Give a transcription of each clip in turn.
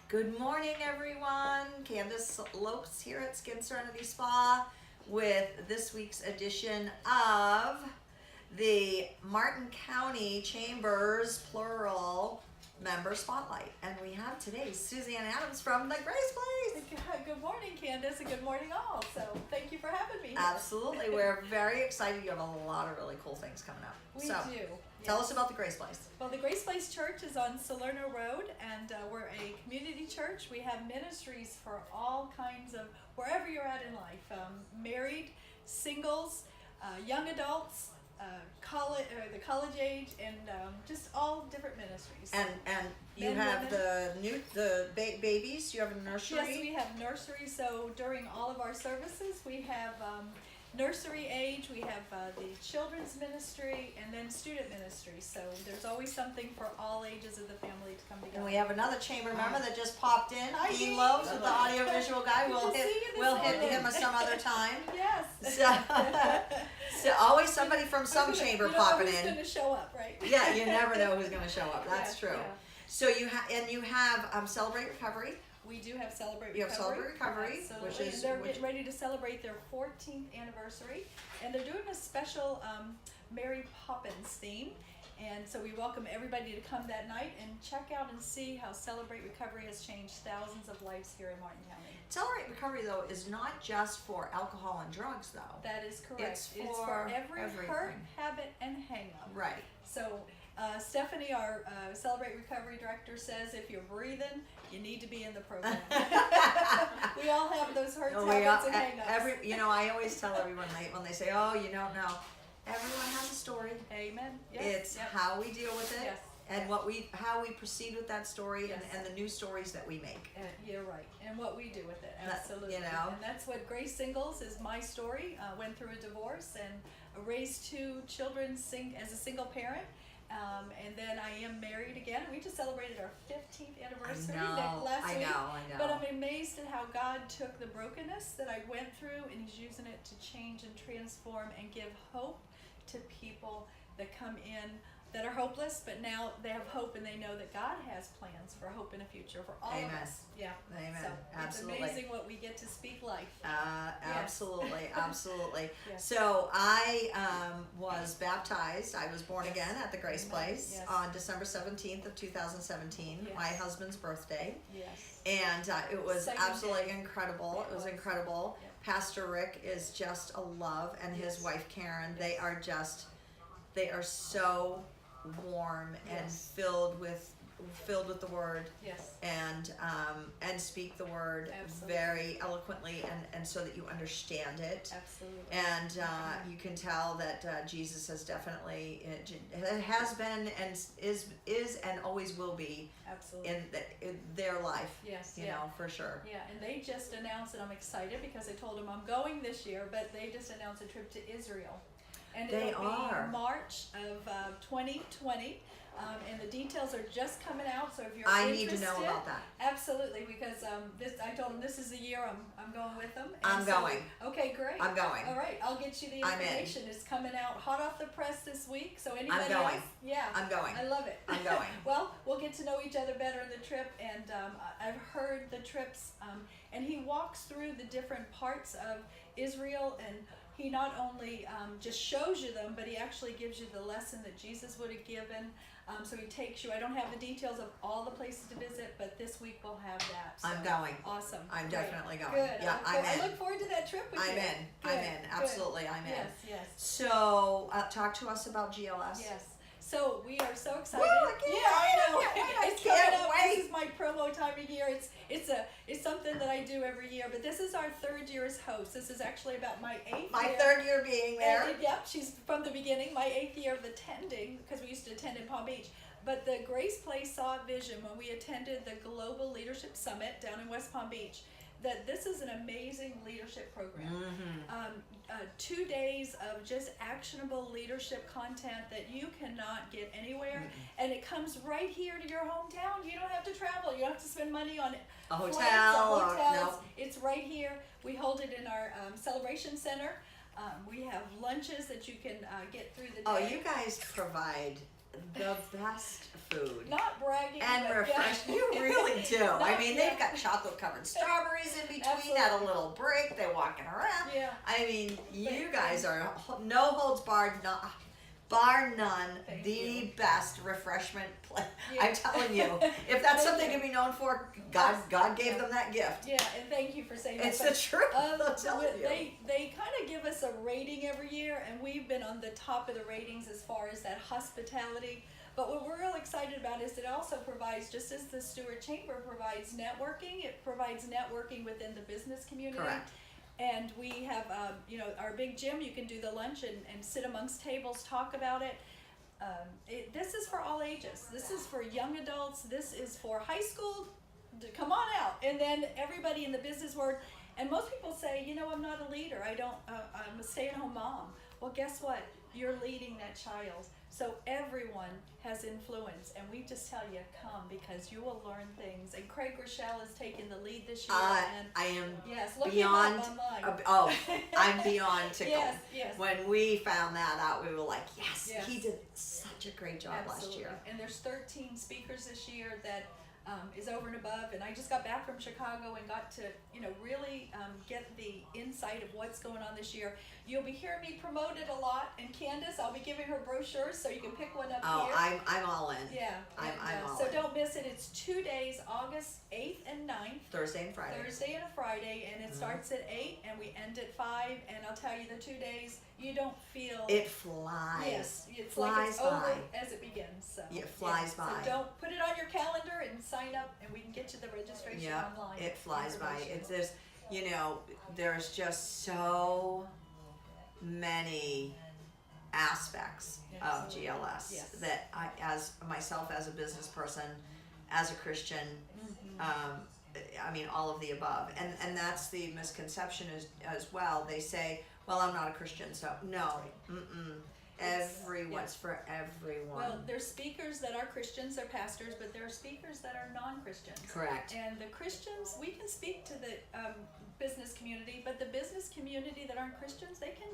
Good morning, everyone. Candace Lopes here at Skin Serenity Spa with this week's edition of the Martin County Chambers, plural, member spotlight. And we have today Suzanne Adams from the Grace Place. Good morning, Candace, and good morning all. So thank you for having me here. Absolutely. We're very excited. You have a lot of really cool things coming up. We do. Tell us about the Grace Place. Well, the Grace Place Church is on Salerno Road, and we're a community church. We have ministries for all kinds of, wherever you're at in life, married, singles, young adults, the college age, and just all different ministries. And you have babies. You have a nursery. Yes, we have nursery. So during all of our services, we have nursery age, we have the children's ministry, and then student ministry. So there's always something for all ages of the family to come together. And we have another chamber member that just popped in. Hi, Dean Dean. Loves with the audiovisual guy. We'll hit him some other time. Yes. So always somebody from some chamber popping who's in. going to show up, right? Yeah, you never know who's going to show up. That's true. Yeah. So you have Celebrate Recovery. We do have Celebrate Recovery. You have Celebrate Recovery, which is they're getting ready to celebrate their 14th anniversary, and they're doing a special Mary Poppins theme. And so we welcome everybody to come that night and check out and see how Celebrate Recovery has changed thousands of lives here in Martin County. Celebrate Recovery, though, is not just for alcohol and drugs, though. That is correct. It's for every hurt, habit, and hang-up. Right. So Stephanie, our Celebrate Recovery director, says if you're breathing, you need to be in the program. We all have those hurts, habits, and hang-ups. I always tell everyone when they say, "Oh, you don't know," everyone has a story. Amen. Yes. It's how we deal with it, yes. and how we proceed with that story, yes. and the new stories that we make. You're right, and what we do with it, absolutely. And that's what Grace Singles is. My story. Went through a divorce and raised two children as a single parent. And then I am married again. We just celebrated our 15th anniversary last week. I know. But I'm amazed at how God took the brokenness that I went through, and He's using it to change and transform and give hope to people that come in that are hopeless, but now they have hope and they know that God has plans for hope in the future for all of us. Yeah. Amen. So Absolutely. It's amazing what we get to speak life. Absolutely, absolutely. Yes. So I was baptized. I was born again at the Grace Place Yes. on December 17th of 2017, Yes. my husband's birthday. Yes. And it was Second absolutely day. incredible. It was incredible. Yep. Pastor Rick is just a love, and his Yes. wife Karen. Yes. They are so warm and Yes. filled with the word, Yes. and speak the word Absolutely. very eloquently and so that you understand it. Absolutely. And you can tell that Jesus has definitely has been and is and always will be Absolutely. in their life. Yes. You know, for sure. Yeah, and they just announced, and I'm excited because I told them I'm going this year, but they just announced a trip to Israel. And it'll be March of 2020, and the details are just coming out. So if you're I interested, need to know about that. Absolutely, because I told them this is the year I'm going with them. And I'm going. Okay, great. I'm going. All right, I'll get you the information. It's coming out hot off the press this week. So anybody I'm going. else? Yeah. I'm going. I love it. I'm going. Well, we'll get to know each other better in the trip, and I've heard the trips, and he walks through the different parts of Israel, and he not only just shows you them, but he actually gives you the lesson that Jesus would have given. So he takes you. I don't have the details of all the places to visit, but this week we'll have that. So I'm going. Awesome. I'm Great. definitely going. Good. Yeah, I look forward to that trip with you. I'm in. Good. I'm in. Absolutely, Good. I'm in. Yes, yes. So, talk to us about GLS. Yes. So we are so excited. Woo, I can't wait. I It's can't coming up. wait. This is my promo time of year. It's something that I do every year. But this is our third year as host. This is actually about my 8th My year. third year being there. Yep, she's from the beginning. My 8th year of attending, because we used to attend in Palm Beach. But the Grace Place saw a vision when we attended the Global Leadership Summit down in West Palm Beach, that this is an amazing leadership program. 2 days of just actionable leadership content that you cannot get anywhere, and it comes right here to your hometown. You don't have to travel. You don't have to spend money on A flights, hotel. hotels. No. It's right here. We hold it in our celebration center. We have lunches that you can get through the day. Oh, you guys provide the best food. Not bragging, And but refresh. yeah. You really do. I Not- mean, yeah. they've got chocolate covered strawberries in between at a little break. They're walking around. Yeah. I mean, you Thank guys you. are no holds barred, bar none, Thank the you. best refreshment place. Yeah. I'm telling you, if that's Thank something you. to be known for, God gave them that gift. Yeah, and thank you for saying It's that. the truth. I'm But, telling you. they kind of give us a rating every year, and we've been on the top of the ratings as far as that hospitality. But what we're real excited about is it also provides, just as the Stuart Chamber provides networking, it provides networking within the business community. Correct. And we have, our big gym, you can do the lunch and sit amongst tables, talk about it. This is for all ages. This is for young adults. This is for high school. Come on out. And then everybody in the business world. And most people say, I'm not a leader. I'm a stay-at-home mom. Well, guess what? You're leading that child. So everyone has influence, and we just tell you, come, because you will learn things. And Craig Rochelle is taking the lead this year. And I am yes, look beyond. him up online. I'm beyond tickled. Yes. When we found that out, we were like, yes, Yes. he did such a great job last year. And there's 13 speakers this year that is over and above. And I just got back from Chicago and got to, really get the insight of what's going on this year. You'll be hearing me promote it a lot. And Candace, I'll be giving her brochures so you can pick one up Oh, here. I'm all in. Yeah. I'm all so in. don't miss it. It's 2 days, August 8th and 9th. Thursday and Friday. Thursday and a Friday, and it starts at 8 and we end at 5. And I'll tell you, the 2 days, you don't feel. It flies. Yes, it's flies like it's by. over as it begins. So It flies by. So don't put it on your calendar and sign up, and we can get you the registration Yeah, online. it flies by. Information. There's just so many aspects of Absolutely. GLS Yes. that I, as myself, as a business person, as a Christian, I mean, all of the above. And that's the misconception as well. They say, well, I'm not a Christian, so no. Everyone's for everyone. Well, there's speakers that are Christians, they're pastors, but there are speakers that are non-Christians. Correct. And the Christians, we can speak to the business community, but the business community that aren't Christians, they can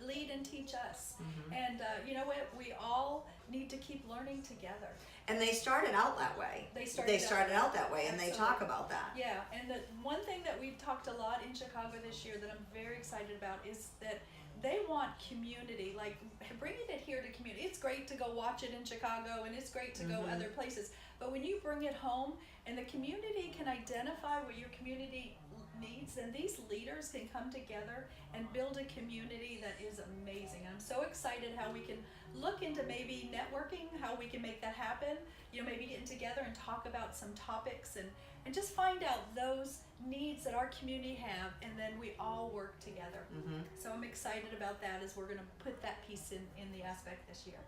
lead and teach us. And you know what? We all need to keep learning together. And they started out that way. They started out that way, and they Absolutely. talk about that. Yeah, and the one thing that we've talked a lot in Chicago this year that I'm very excited about is that they want community, like bringing it here to community. It's great to go watch it in Chicago, and it's great to go other places. But when you bring it home, and the community can identify what your community needs, then these leaders can come together and build a community that is amazing. I'm so excited how we can look into maybe networking, how we can make that happen. Maybe getting together and talk about some topics and just find out those needs that our community have, and then we all work together. So I'm excited about that as we're going to put that piece in the aspect this year.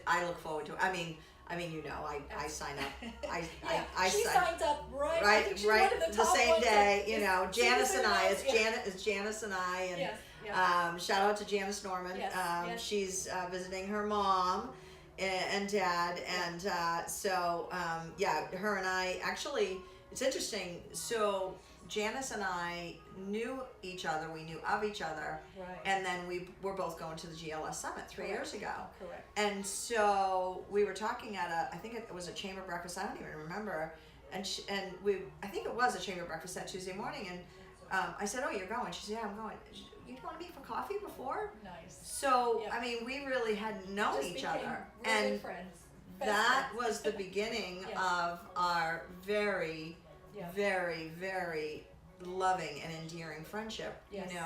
I look forward to it. I mean, I sign up. I she sign signs up right. I right, think she's right one of the top same ones day. that is Janice and I. serious about- It's Janice and I, and Yes. shout out to Janice Norman. Yes, yes. She's visiting her mom and dad, and her and I actually. It's interesting. So Janice and I knew each other. We knew of each other. Right. And then we were both going to the GLS Summit 3 years ago. Correct. And so we were talking at I think it was a chamber breakfast. I don't even remember. I think it was a chamber breakfast that Tuesday morning. And I said, "Oh, you're going?" She said, "Yeah, I'm going." You want to meet for coffee before? Nice. So Yep. I mean, we really hadn't known Just each became other, real and good friends. Best that friends. was the beginning Yes. of our very, Yeah. very, very loving and endearing friendship. Yes, yes.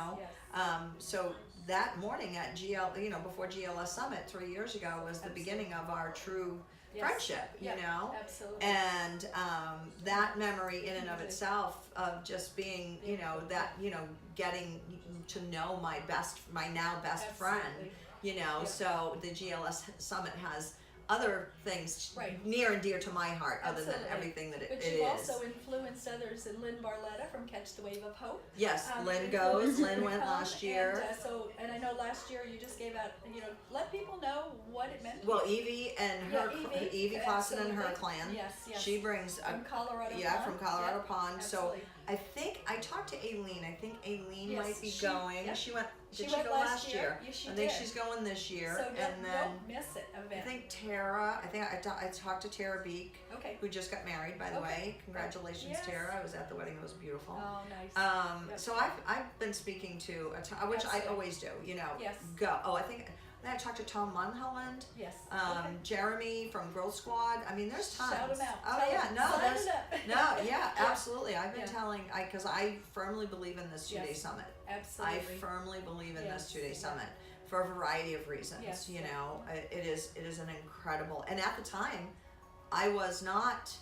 So that morning at before GLS Summit 3 years ago was the Absolutely. beginning of our true Yes. friendship. Yeah, absolutely. And that memory in and of Absolutely. itself of just being, getting to know my now best friend. Absolutely. So the GLS Summit has other things Right. near and dear to my heart, other than Absolutely. everything that it But is. you've also influenced others, and Lynn Barletta from Catch the Wave of Hope. Yes, Lynn influenced goes. her Lynn to went come, last year. And I know last year you just gave out, let people know what it meant. Well, Evie and her Evie Clausen and her absolutely. clan. Yes, yes. She brings From Colorado from Pond. Colorado Yep, Pond. So absolutely. I think I talked to Aileen. I think Aileen Yes, might be she- going. yep. She went Did She she went go last year? Yeah, she I think did. she's going this year. So and then don't miss it, I event. think Tara, I talked to Tara Beek, Okay. who just got married, by the Okay. way. Congratulations, Yes. Tara. I was at the wedding. It was beautiful. Oh, nice. Yep. So I've been speaking to, which I Absolutely. always do, you know. Yes. Go. Oh, then I talked to Tom Munholland. Yes. Jeremy from Growth Squad. I mean, there's tons. Shout 'em out. Oh Tell yeah, 'em. no, Sign there's it up. no, yeah, Yeah. absolutely. I've been Yeah. telling, because I firmly believe in this 2-day Yes. summit. Absolutely. I firmly believe in this Yes. 2-day Yeah. summit for a variety of reasons. Yes. You know, it is an incredible. And at the time, I was not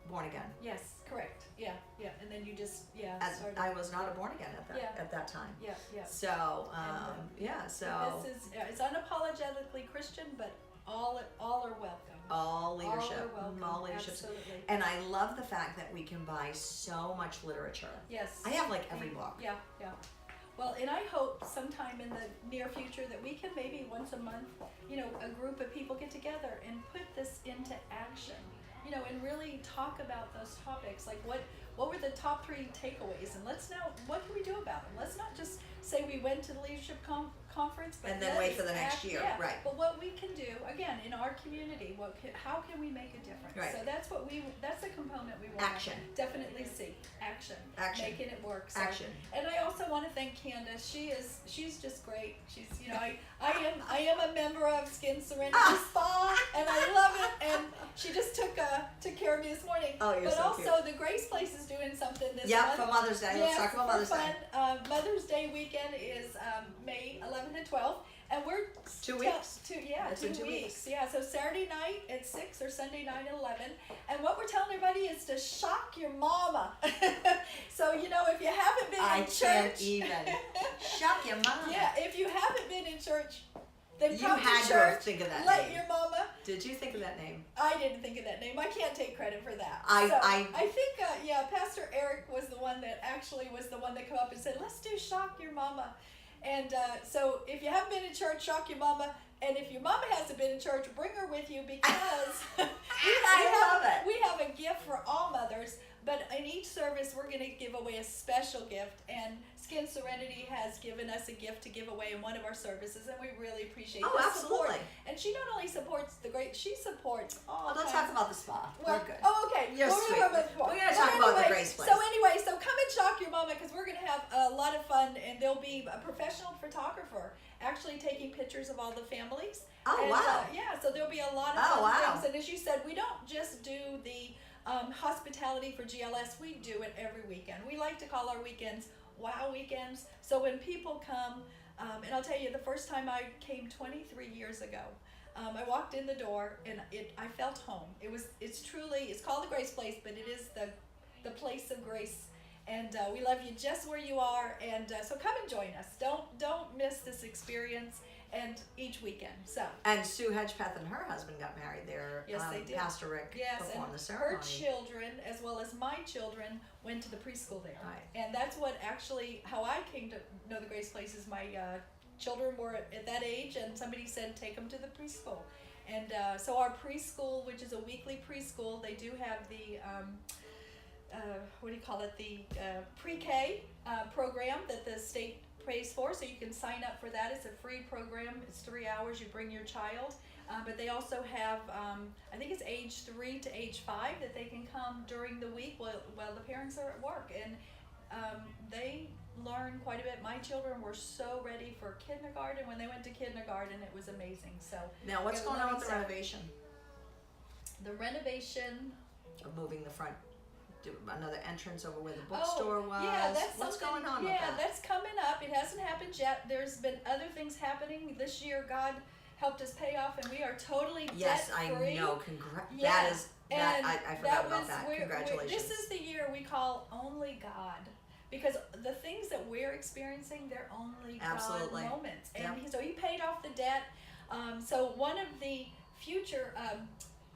born again. Yes, correct. Yeah, yeah. And then you just started. I was not a born again at that Yeah. at that time. Yeah, yeah. So And, yeah, so But this is it's unapologetically Christian, but all are welcome. all leadership, All are welcome. all leadership. Absolutely. And I love the fact that we can buy so much literature. Yes. I have like every book. Yeah, yeah. Well, and I hope sometime in the near future that we can maybe once a month, you know, a group of people get together and put this into action, you know, and really talk about those topics. Like what were the top 3 takeaways? And let's now, what can we do about them? Let's not just say we went to the leadership conference, but And then wait for the next act, year, yeah. right. But what we can do, again, in our community, how can we make a difference? Right. So that's the component we want Action. to definitely see. Action. Action. Making it work. So, Action. and I also want to thank Candace. She's just great. She's, you know, I am a member of Skin Serenity Spa, and I love it. And she just took care of me this morning. Oh, you're but so also cute. the Grace Place is doing something this Yeah, month. for Mother's Day. Let's talk about Mother's Day. Mother's Day weekend is May 11th and 12th, and we're 2 weeks. It's 2 in 2 weeks. weeks. Yeah, so Saturday night at 6 or Sunday night at 11. And what we're telling everybody is to shock your mama. So, you know, if you haven't been in church. I can't even. Shock your mom. Yeah, if you haven't been in church, then You come had to to church. think of that Let name. your mama. Did you think of that name? I didn't think of that name. I can't take credit for that. I think Pastor Eric was the one that came up and said, let's do shock your mama. And so if you haven't been in church, shock your mama. And if your mama hasn't been in church, bring her with you because we have a gift for all mothers. But in each service, we're going to give away a special gift. And Skin Serenity has given us a gift to give away in one of our services, and we really appreciate the support. Absolutely. And she not only supports she supports all Let's kinds talk about the spa. well, We're good. oh, okay. You're We're sweet. gonna talk about the We're gonna But talk about the anyway, Grace Place. So anyway, so come and shock your mama because we're gonna have a lot of fun, and there'll be a professional photographer actually taking pictures of all the families. Oh, And, wow. yeah, so there'll be a lot of Oh, fun wow. things. And as you said, we don't just do the hospitality for GLS. We do it every weekend. We like to call our weekends wow weekends. So when people come, and I'll tell you, the first time I came 23 years ago, I walked in the door and I felt home. It's called the Grace Place, but it is the place of grace. And we love you just where you are. And so come and join us. Don't miss this experience. And each weekend. And Sue Hedgepeth and her husband got married there. Yes, they did. Pastor Rick performed the and ceremony. her children, as well as my children, went to the preschool there. Right. And that's what how I came to know the Grace Place is my children were at that age, and somebody said, take them to the preschool. And so our preschool, which is a weekly preschool, they do have the, the pre-K program that the state pays for, so you can sign up for that. It's a free program. It's 3 hours. You bring your child, but they also have I think it's age 3 to age 5 that they can come during the week while the parents are at work, and they learn quite a bit. My children were so ready for kindergarten. When they went to kindergarten, it was amazing. So Now, what's going on with the renovation? The renovation. Of moving the front, do another entrance over where the bookstore was. Yeah, that's what's something- going on with Yeah, that? that's coming up. It hasn't happened yet. There's been other things happening this year. God helped us pay off, and we are totally Yes, debt I free. know. Yeah. That is that. And I forgot about that. we're- Congratulations. This is the year we call only God, because the things that we're experiencing, they're only Absolutely. God moments. And Yep. so he paid off the debt. So one of the future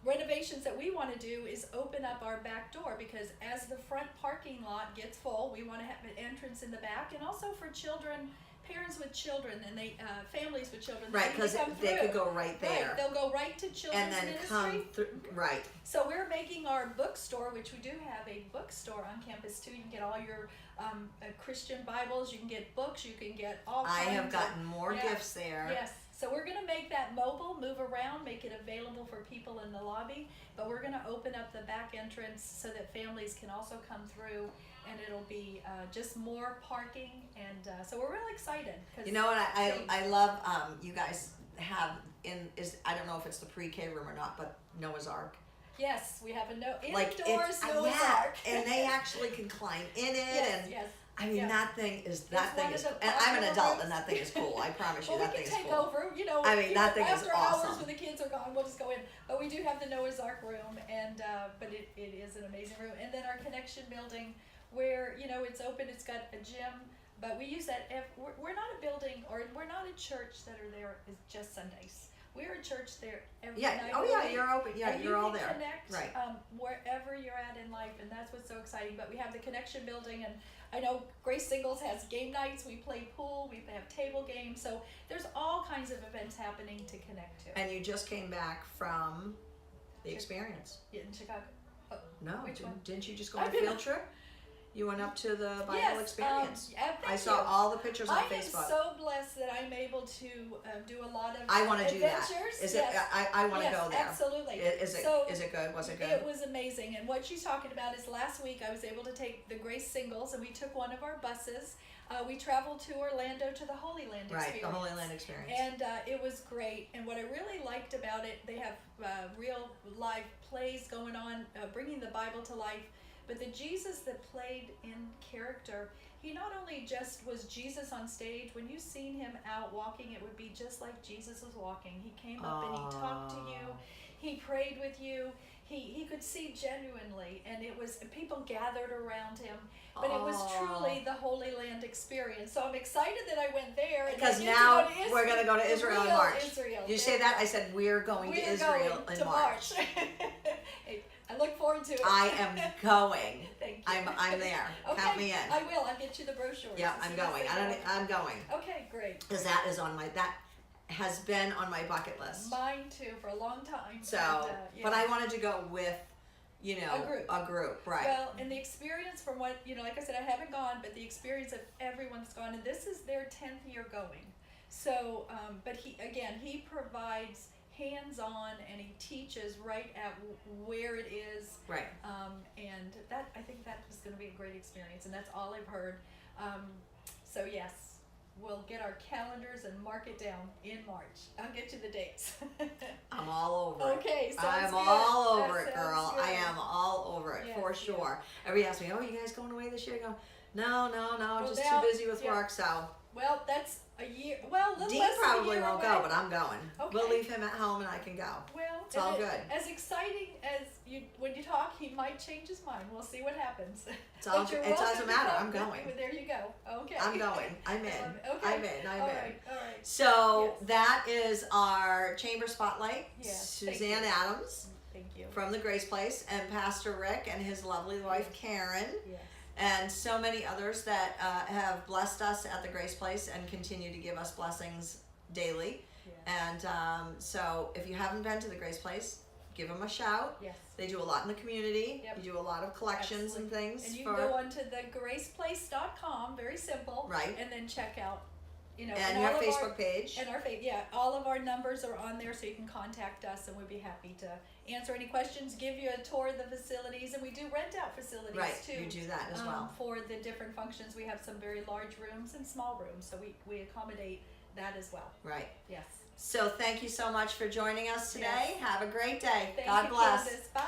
renovations that we want to do is open up our back door, because as the front parking lot gets full, we want to have an entrance in the back, and also for children parents with children and they families with children. Right, because they could go right Right, there. they'll go right to children's And then ministry. come through, right. So we're making our bookstore, which we do have a bookstore on campus too. You can get all your Christian Bibles, you can get books, you can get all I kinds have gotten of, more gifts there. Yes. So we're going to make that mobile, move around, make it available for people in the lobby, but we're going to open up the back entrance so that families can also come through, and it'll be just more parking, and so we're really excited. You know what I love, you guys have I don't know if it's the pre-K room or not, but Noah's Ark. Yes, we have a Like indoors it's, Noah's yeah, Ark. and they actually can climb in it, Yes, and yes. I mean Yeah. that thing is one of the and I'm an popular adult rooms. and that thing is cool. I promise you Well, that we thing can is take cool. over, you know. I mean, that thing is after hours awesome. when the kids are gone, we'll just go in. But we do have the Noah's Ark room, and but it is an amazing room. And then our connection building, where it's open, it's got a gym, but we use that. We're not a building, or we're not a church that are there is just Sundays. We're a church there every night. Oh of the yeah, week. you're open. Yeah, And you're all you there. can connect, Right. wherever you're at in life, and that's what's so exciting. But we have the connection building, and I know Grace Singles has game nights. We play pool. We have table games. So there's all kinds of events happening to connect to. And you just came back from the experience. In Chicago. Oh, No, which one? didn't you just go on I've a been- field trip? You went up to the Bible Yes, experience. yeah, thank I saw you. all the pictures on I Facebook. am so blessed that I'm able to do a lot of I want to do that. adventures. Is Yes. it? I want to Yes, go there. absolutely. Is it? So, Is it good? Was it good? It was amazing. And what she's talking about is last week I was able to take the Grace Singles, and we took one of our buses. We traveled to Orlando to the Holy Land Right, experience. the Holy Land experience. And it was great. And what I really liked about it, they have real live plays going on, bringing the Bible to life. But the Jesus that played in character, he not only just was Jesus on stage. When you seen him out walking, it would be just like Jesus was walking. He came up and he talked to you. He prayed with you. He could see genuinely, and it was people gathered around him. But it was truly the Holy Land experience. So I'm excited that I went there. And Because I get to now go to Israel, we're going to go to the Israel in real March. Israel. You say that? I said we're going to Israel in March. Hey, I look forward to it. I am going. Thank you. I'm there. Okay, Count me in. I will. I'll get you the brochure. Yeah, I'm going. I'm going. Okay, great. Because that has been on my bucket list. Mine too, for a long time. So, and, but I wanted to go with, A group. right? Well, and the experience from what, like I said, I haven't gone, but the experience of everyone that's gone, and this is their 10th year going. So, but he provides hands-on, and he teaches right at where it is. Right. And I think that was going to be a great experience, and that's all I've heard. So yes, we'll get our calendars and mark it down in March. I'll get you the dates. I'm all over it. Okay, sounds I'm good. all over That it, girl. sounds I good. am all over it for Yes, sure. Everybody asks me, "Oh, you guys going away this year?" I go, "No, Well, just now- too busy with yeah. work." So Well, that's a year. Well, a little Dean less than a probably year won't away. go, but I'm going. We'll Okay. leave him at home, and I can go. Well, It's all good. As exciting as when you talk, he might change his mind. We'll see what happens. It's all. But you're It welcome doesn't to matter. come. I'm going. There you go. Okay. I'm going. I'm in. Okay. I'm in. I'm All in. right. All right. So Yes. that is our chamber spotlight. Yes, thank Suzanne you. Adams Thank you. from the Grace Place, and Pastor Rick and his lovely wife Karen, Yes. and so many others that have blessed us at the Grace Place and continue to give us blessings daily. Yes. And so if you haven't been to the Grace Place, give them a shout. Yes. They do a lot in the community. Yep. You do a lot of collections and things. And you for, can go onto thegraceplace.com, very simple. Right. And then check out, and and your all of Facebook our, page. and our all of our numbers are on there, so you can contact us, and we'd be happy to answer any questions, give you a tour of the facilities, and we do rent out facilities Right, too. you do that as well. For the different functions, we have some very large rooms and small rooms, so we accommodate that as well. Right. Yes. So thank you so much for joining us today. Yes. Have a great day. Thank God you, bless. Candace. Bye.